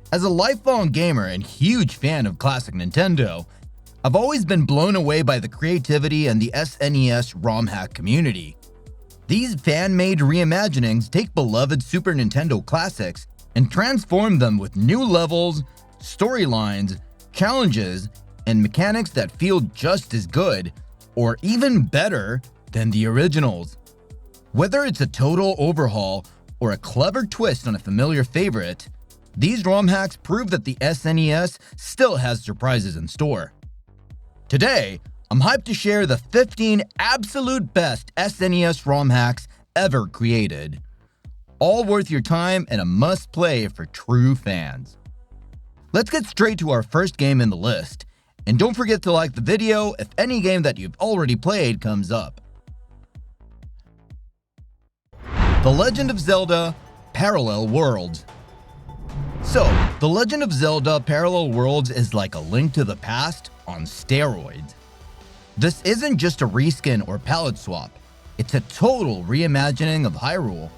As a lifelong gamer and huge fan of classic Nintendo, I've always been blown away by the creativity and the SNES ROM hack community. These fan-made reimaginings take beloved Super Nintendo classics and transform them with new levels, storylines, challenges, and mechanics that feel just as good, or even better, than the originals. Whether it's a total overhaul or a clever twist on a familiar favorite, these ROM hacks prove that the SNES still has surprises in store. Today, I'm hyped to share the 15 absolute best SNES ROM hacks ever created. All worth your time and a must-play for true fans. Let's get straight to our first game in the list, and don't forget to like the video if any game that you've already played comes up. The Legend of Zelda Parallel Worlds. So, The Legend of Zelda Parallel Worlds is like a Link to the Past on steroids. This isn't just a reskin or palette swap, it's a total reimagining of Hyrule.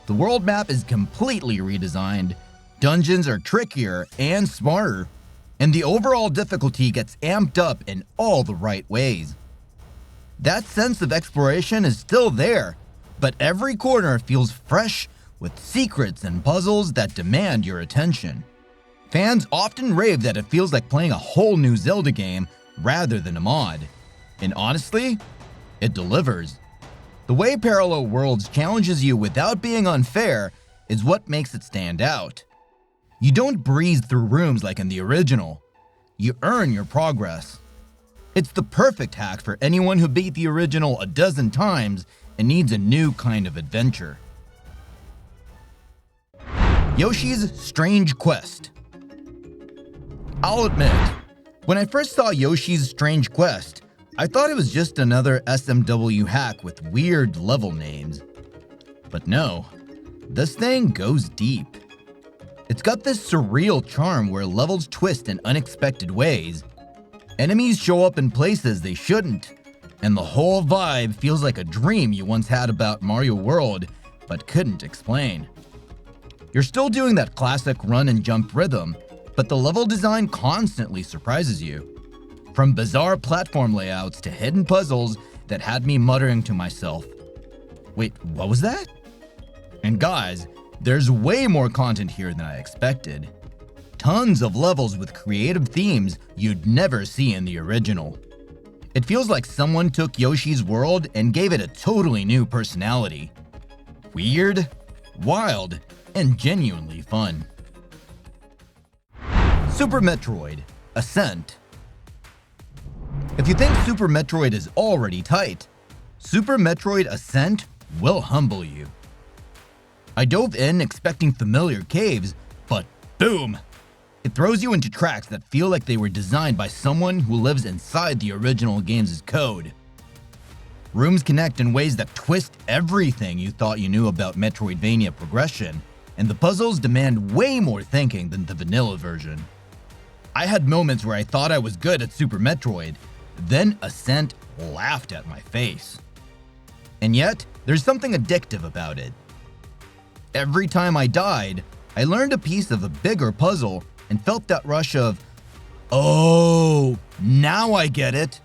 The world map is completely redesigned, dungeons are trickier and smarter, and the overall difficulty gets amped up in all the right ways. That sense of exploration is still there, but every corner feels fresh with secrets and puzzles that demand your attention. Fans often rave that it feels like playing a whole new Zelda game rather than a mod. And honestly, it delivers. The way Parallel Worlds challenges you without being unfair is what makes it stand out. You don't breeze through rooms like in the original. You earn your progress. It's the perfect hack for anyone who beat the original a dozen times and needs a new kind of adventure. Yoshi's Strange Quest. I'll admit, when I first saw Yoshi's Strange Quest, I thought it was just another SMW hack with weird level names. But no, this thing goes deep. It's got this surreal charm where levels twist in unexpected ways. Enemies show up in places they shouldn't, and the whole vibe feels like a dream you once had about Mario World but couldn't explain. You're still doing that classic run and jump rhythm, but the level design constantly surprises you. From bizarre platform layouts to hidden puzzles that had me muttering to myself, "Wait, what was that?" And guys, there's way more content here than I expected. Tons of levels with creative themes you'd never see in the original. It feels like someone took Yoshi's world and gave it a totally new personality. Weird, wild, and genuinely fun. Super Metroid Ascent. If you think Super Metroid is already tight, Super Metroid Ascent will humble you. I dove in expecting familiar caves, but boom! It throws you into tracks that feel like they were designed by someone who lives inside the original game's code. Rooms connect in ways that twist everything you thought you knew about Metroidvania progression, and the puzzles demand way more thinking than the vanilla version. I had moments where I thought I was good at Super Metroid, then Ascent laughed at my face. And yet, there's something addictive about it. Every time I died, I learned a piece of a bigger puzzle and felt that rush of, "Oh, now I get it."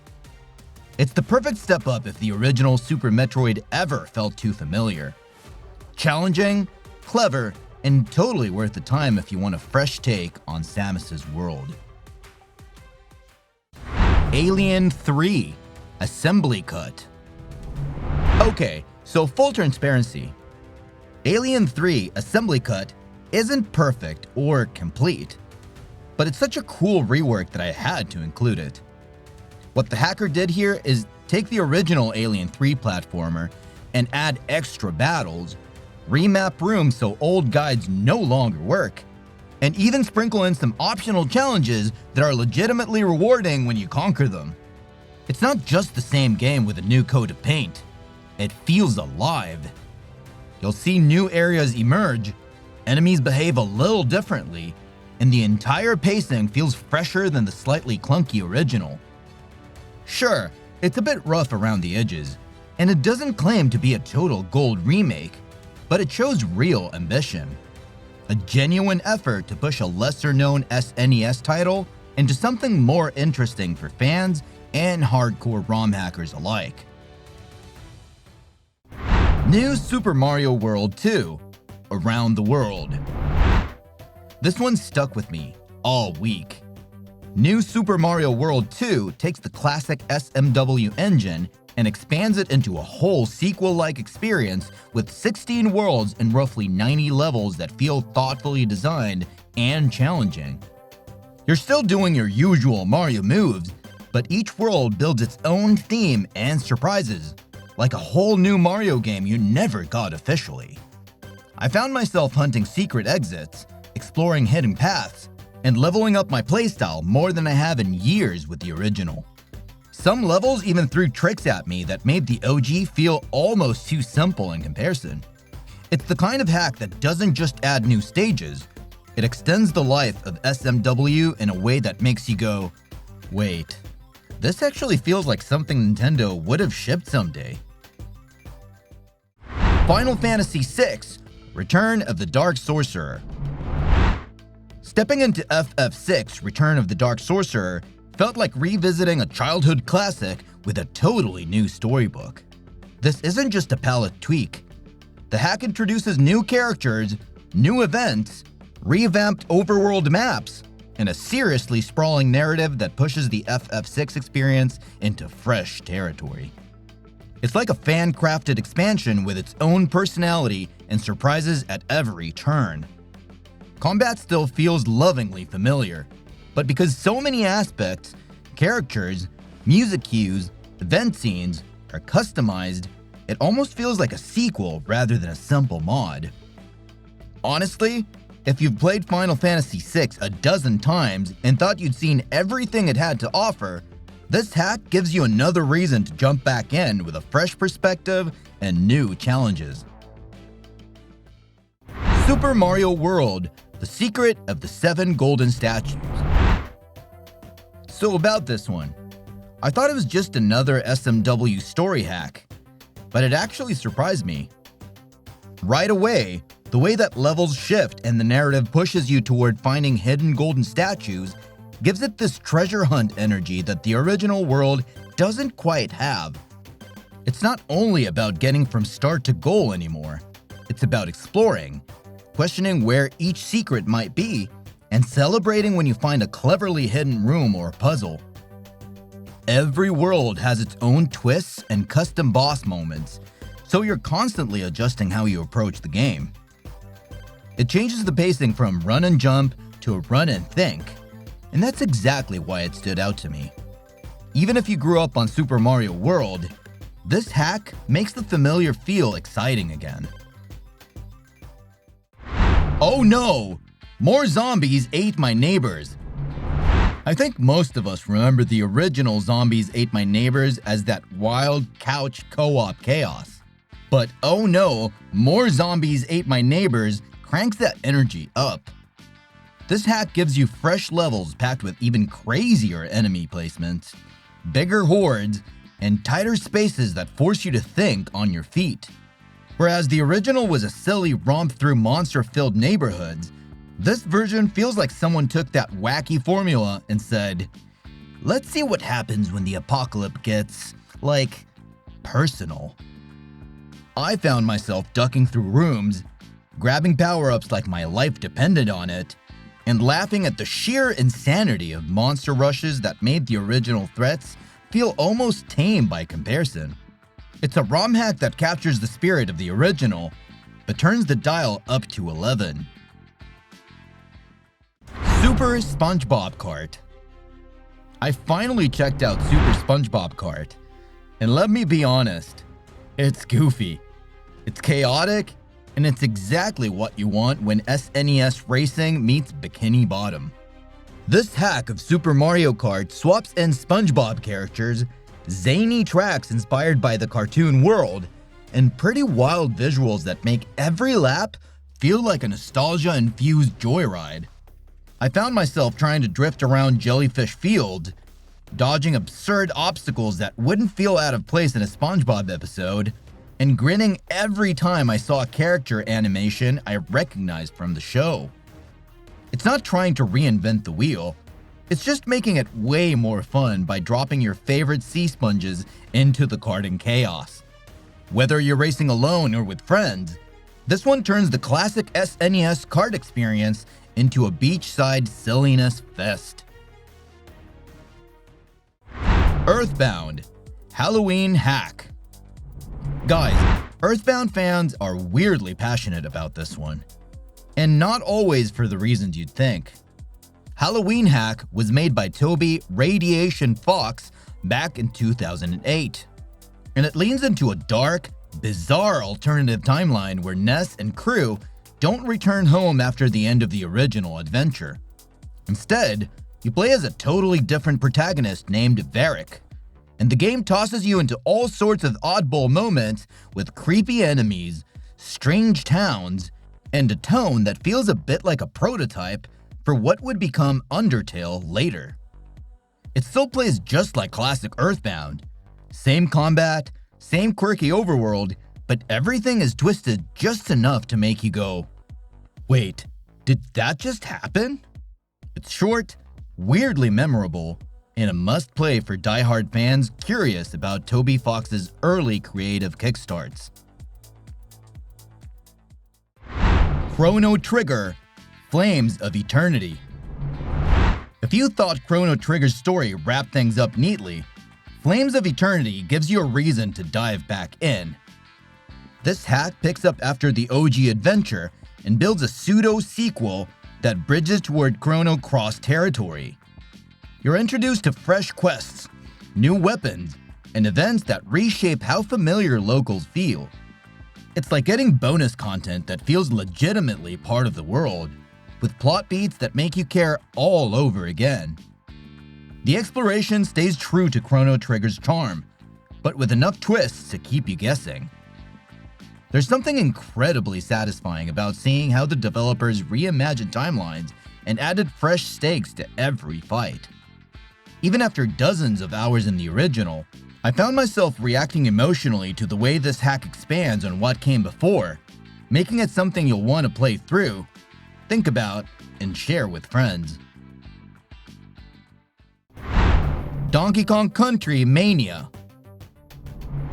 It's the perfect step up if the original Super Metroid ever felt too familiar. Challenging, clever, and totally worth the time if you want a fresh take on Samus's world. Alien 3 Assembly Cut. Okay, so full transparency. Alien 3 Assembly Cut isn't perfect or complete, but it's such a cool rework that I had to include it. What the hacker did here is take the original Alien 3 platformer and add extra battles, remap rooms so old guides no longer work, and even sprinkle in some optional challenges that are legitimately rewarding when you conquer them. It's not just the same game with a new coat of paint. It feels alive. You'll see new areas emerge, enemies behave a little differently, and the entire pacing feels fresher than the slightly clunky original. Sure, it's a bit rough around the edges, and it doesn't claim to be a total gold remake, but it shows real ambition. a genuine effort to push a lesser-known SNES title into something more interesting for fans and hardcore ROM hackers alike. New Super Mario World 2, Around the World. This one stuck with me all week. New Super Mario World 2 takes the classic SMW engine and expands it into a whole sequel-like experience with 16 worlds and roughly 90 levels that feel thoughtfully designed and challenging. You're still doing your usual Mario moves, but each world builds its own theme and surprises, like a whole new Mario game you never got officially. I found myself hunting secret exits, exploring hidden paths, and leveling up my playstyle more than I have in years with the original. Some levels even threw tricks at me that made the OG feel almost too simple in comparison. It's the kind of hack that doesn't just add new stages, it extends the life of SMW in a way that makes you go, wait, this actually feels like something Nintendo would have shipped someday. Final Fantasy VI, Return of the Dark Sorcerer. Stepping into FF6, Return of the Dark Sorcerer, felt like revisiting a childhood classic with a totally new storybook. This isn't just a palette tweak. The hack introduces new characters, new events, revamped overworld maps, and a seriously sprawling narrative that pushes the FF6 experience into fresh territory. It's like a fan-crafted expansion with its own personality and surprises at every turn. Combat still feels lovingly familiar, but because so many aspects, characters, music cues, event scenes are customized, it almost feels like a sequel rather than a simple mod. Honestly, if you've played Final Fantasy VI a dozen times and thought you'd seen everything it had to offer, this hack gives you another reason to jump back in with a fresh perspective and new challenges. Super Mario World, The Secret of the 7 Golden Statues. So about this one, I thought it was just another SMW story hack, but it actually surprised me. Right away, the way that levels shift and the narrative pushes you toward finding hidden golden statues gives it this treasure hunt energy that the original world doesn't quite have. It's not only about getting from start to goal anymore, it's about exploring, questioning where each secret might be, and celebrating when you find a cleverly hidden room or puzzle. Every world has its own twists and custom boss moments, so you're constantly adjusting how you approach the game. It changes the pacing from run and jump to a run and think, and that's exactly why it stood out to me. Even if you grew up on Super Mario World, this hack makes the familiar feel exciting again. Oh no! More zombies ate my neighbors. I think most of us remember the original Zombies Ate My Neighbors as that wild couch co-op chaos. But oh no, More Zombies Ate My Neighbors cranks that energy up. This hack gives you fresh levels packed with even crazier enemy placements, bigger hordes, and tighter spaces that force you to think on your feet. Whereas the original was a silly romp through monster-filled neighborhoods, this version feels like someone took that wacky formula and said, let's see what happens when the apocalypse gets, like, personal. I found myself ducking through rooms, grabbing power-ups like my life depended on it, and laughing at the sheer insanity of monster rushes that made the original threats feel almost tame by comparison. It's a ROM hack that captures the spirit of the original, but turns the dial up to 11. Super SpongeBob Kart. I finally checked out Super SpongeBob Kart, and let me be honest, it's goofy, it's chaotic, and it's exactly what you want when SNES racing meets Bikini Bottom. This hack of Super Mario Kart swaps in SpongeBob characters, zany tracks inspired by the cartoon world, and pretty wild visuals that make every lap feel like a nostalgia-infused joyride. I found myself trying to drift around Jellyfish Field, dodging absurd obstacles that wouldn't feel out of place in a SpongeBob episode, and grinning every time I saw a character animation I recognized from the show. It's not trying to reinvent the wheel, it's just making it way more fun by dropping your favorite sea sponges into the karting chaos. Whether you're racing alone or with friends, this one turns the classic SNES kart experience into a beachside silliness fest. Earthbound, Halloween hack. Guys, Earthbound fans are weirdly passionate about this one, and not always for the reasons you'd think. Halloween Hack was made by Toby Radiation Fox back in 2008, and it leans into a dark, bizarre alternative timeline where Ness and crew don't return home after the end of the original adventure. Instead, you play as a totally different protagonist named Varric, and the game tosses you into all sorts of oddball moments with creepy enemies, strange towns, and a tone that feels a bit like a prototype for what would become Undertale later. It still plays just like classic Earthbound. Same combat, same quirky overworld, but everything is twisted just enough to make you go, wait, did that just happen? It's short, weirdly memorable, and a must-play for die-hard fans curious about Toby Fox's early creative kickstarts. Chrono Trigger, Flames of Eternity. If you thought Chrono Trigger's story wrapped things up neatly, Flames of Eternity gives you a reason to dive back in. This hack picks up after the OG adventure and builds a pseudo-sequel that bridges toward Chrono Cross territory. You're introduced to fresh quests, new weapons, and events that reshape how familiar locals feel. It's like getting bonus content that feels legitimately part of the world, with plot beats that make you care all over again. The exploration stays true to Chrono Trigger's charm, but with enough twists to keep you guessing. There's something incredibly satisfying about seeing how the developers reimagined timelines and added fresh stakes to every fight. Even after dozens of hours in the original, I found myself reacting emotionally to the way this hack expands on what came before, making it something you'll want to play through, think about, and share with friends. Donkey Kong Country Mania.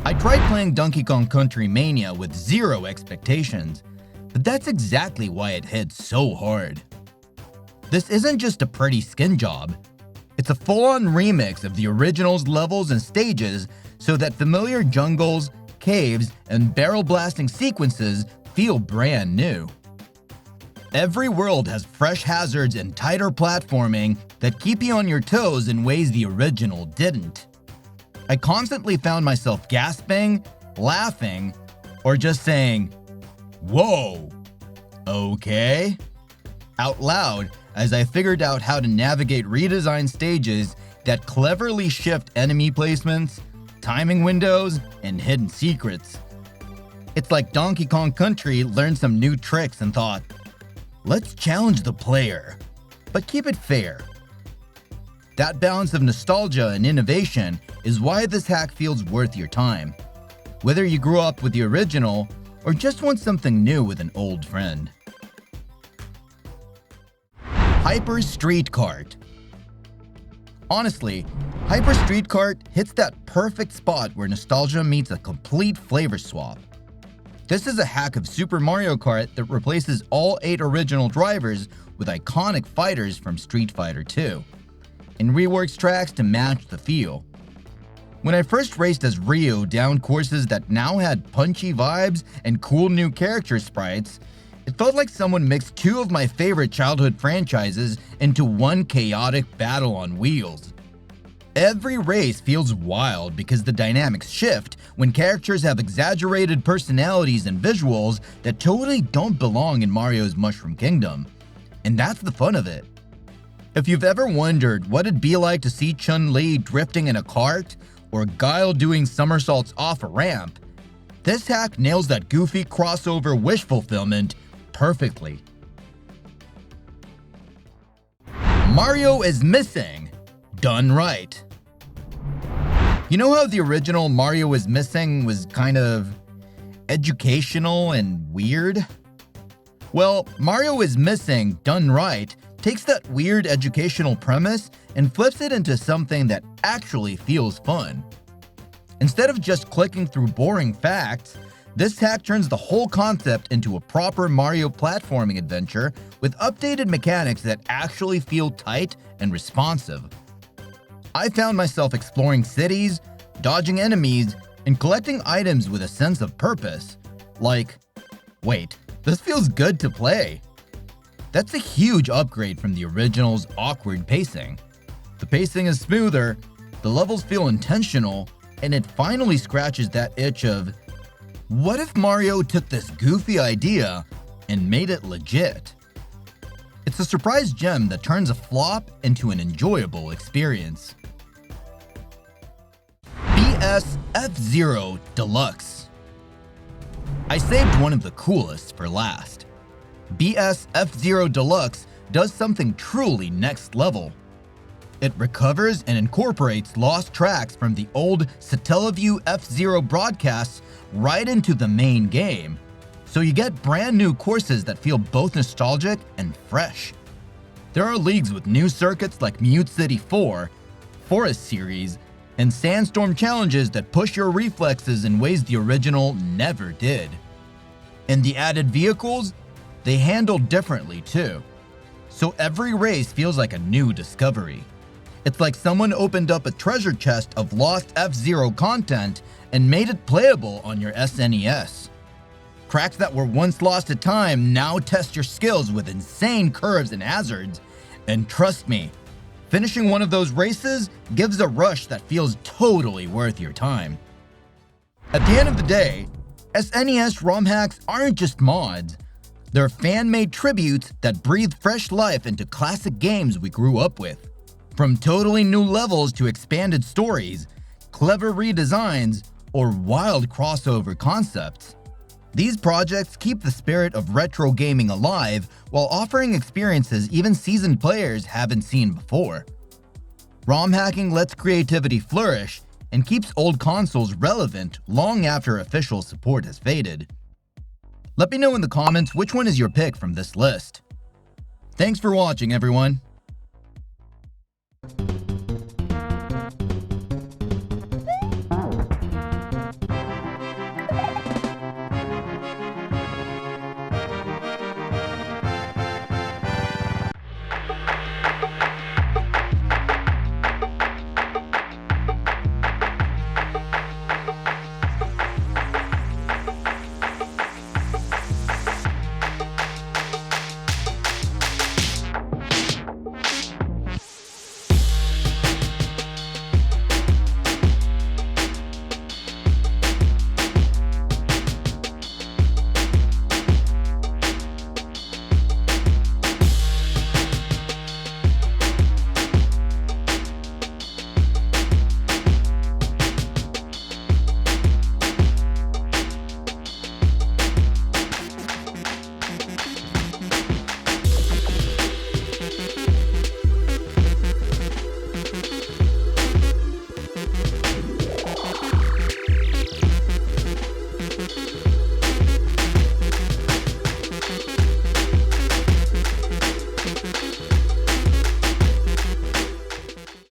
I tried playing Donkey Kong Country Mania with zero expectations, but that's exactly why it hit so hard. This isn't just a pretty skin job. It's a full-on remix of the original's levels and stages so that familiar jungles, caves, and barrel-blasting sequences feel brand new. Every world has fresh hazards and tighter platforming that keep you on your toes in ways the original didn't. I constantly found myself gasping, laughing, or just saying, "Whoa, okay?" out loud as I figured out how to navigate redesigned stages that cleverly shift enemy placements, timing windows, and hidden secrets. It's like Donkey Kong Country learned some new tricks and thought, let's challenge the player, but keep it fair. That balance of nostalgia and innovation is why this hack feels worth your time, whether you grew up with the original or just want something new with an old friend. Hyper Street Kart. Honestly, Hyper Street Kart hits that perfect spot where nostalgia meets a complete flavor swap. This is a hack of Super Mario Kart that replaces all 8 original drivers with iconic fighters from Street Fighter 2, and reworks tracks to match the feel. When I first raced as Ryu down courses that now had punchy vibes and cool new character sprites, it felt like someone mixed 2 of my favorite childhood franchises into one chaotic battle on wheels. Every race feels wild because the dynamics shift when characters have exaggerated personalities and visuals that totally don't belong in Mario's Mushroom Kingdom. And that's the fun of it. If you've ever wondered what it'd be like to see Chun-Li drifting in a cart, or Guile doing somersaults off a ramp, this hack nails that goofy crossover wish fulfillment perfectly. Mario is Missing, done right. You know how the original Mario is Missing was kind of educational and weird? Well, Mario is Missing, done right, takes that weird educational premise and flips it into something that actually feels fun. Instead of just clicking through boring facts, this hack turns the whole concept into a proper Mario platforming adventure with updated mechanics that actually feel tight and responsive. I found myself exploring cities, dodging enemies, and collecting items with a sense of purpose. Like, wait, this feels good to play. That's a huge upgrade from the original's awkward pacing. The pacing is smoother, the levels feel intentional, and it finally scratches that itch of, what if Mario took this goofy idea and made it legit? It's a surprise gem that turns a flop into an enjoyable experience. BS F-Zero Deluxe. I saved one of the coolest for last. BS F-Zero Deluxe does something truly next level. It recovers and incorporates lost tracks from the old Satellaview F-Zero broadcasts right into the main game, so you get brand new courses that feel both nostalgic and fresh. There are leagues with new circuits like Mute City 4, Forest Series, and Sandstorm challenges that push your reflexes in ways the original never did. And the added vehicles, they handle differently too. So every race feels like a new discovery. It's like someone opened up a treasure chest of lost F-Zero content and made it playable on your SNES. Tracks that were once lost to time now test your skills with insane curves and hazards, and trust me, finishing one of those races gives a rush that feels totally worth your time. At the end of the day, SNES ROM hacks aren't just mods. They're fan-made tributes that breathe fresh life into classic games we grew up with. From totally new levels to expanded stories, clever redesigns, or wild crossover concepts. These projects keep the spirit of retro gaming alive while offering experiences even seasoned players haven't seen before. ROM hacking lets creativity flourish and keeps old consoles relevant long after official support has faded. Let me know in the comments which one is your pick from this list. Thanks for watching, everyone.